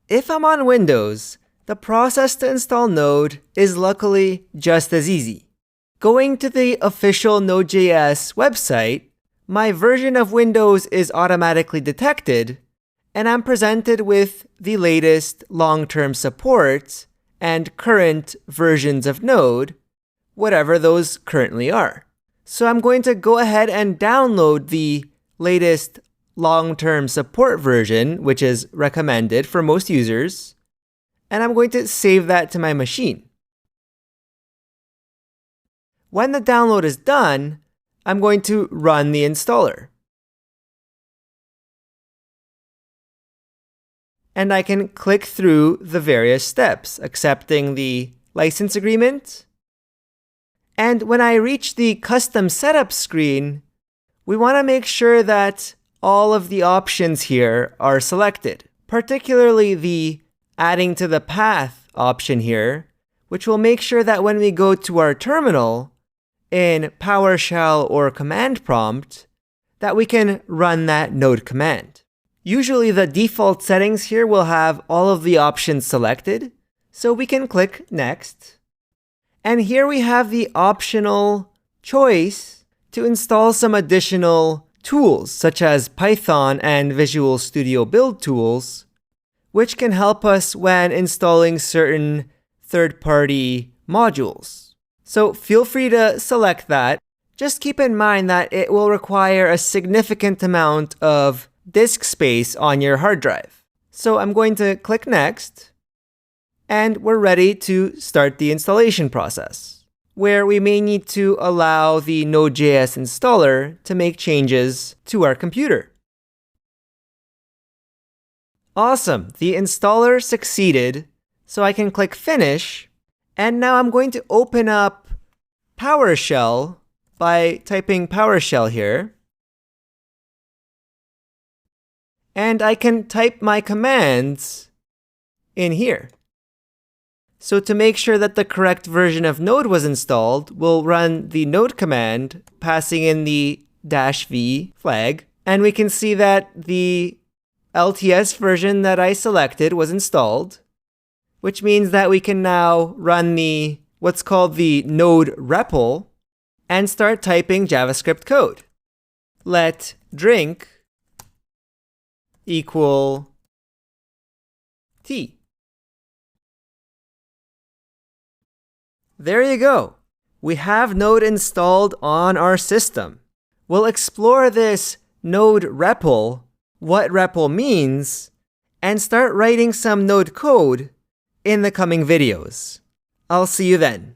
If I'm on Windows, the process to install Node is luckily just as easy. Going to the official Node.js website, my version of Windows is automatically detected, and I'm presented with the latest long-term support and current versions of Node, whatever those currently are. So I'm going to go ahead and download the latest long-term support version, which is recommended for most users, and I'm going to save that to my machine. When the download is done, I'm going to run the installer. And I can click through the various steps, accepting the license agreement. And when I reach the custom setup screen, we want to make sure that all of the options here are selected, particularly the adding to the path option here, which will make sure that when we go to our terminal in PowerShell or command prompt, that we can run that node command. Usually the default settings here will have all of the options selected, so we can click Next. And here we have the optional choice to install some additional tools, such as Python and Visual Studio Build tools, which can help us when installing certain third-party modules. So feel free to select that. Just keep in mind that it will require a significant amount of disk space on your hard drive. So I'm going to click Next, and we're ready to start the installation process, where we may need to allow the Node.js installer to make changes to our computer. Awesome, the installer succeeded, so I can click Finish, and now I'm going to open up PowerShell by typing PowerShell here. And I can type my commands in here. So to make sure that the correct version of Node was installed, we'll run the node command, passing in the -v flag, and we can see that the LTS version that I selected was installed, which means that we can now run the what's called the node REPL and start typing JavaScript code. Let drink equal T. There you go. We have Node installed on our system. We'll explore this node REPL, what REPL means, and start writing some Node code in the coming videos. I'll see you then.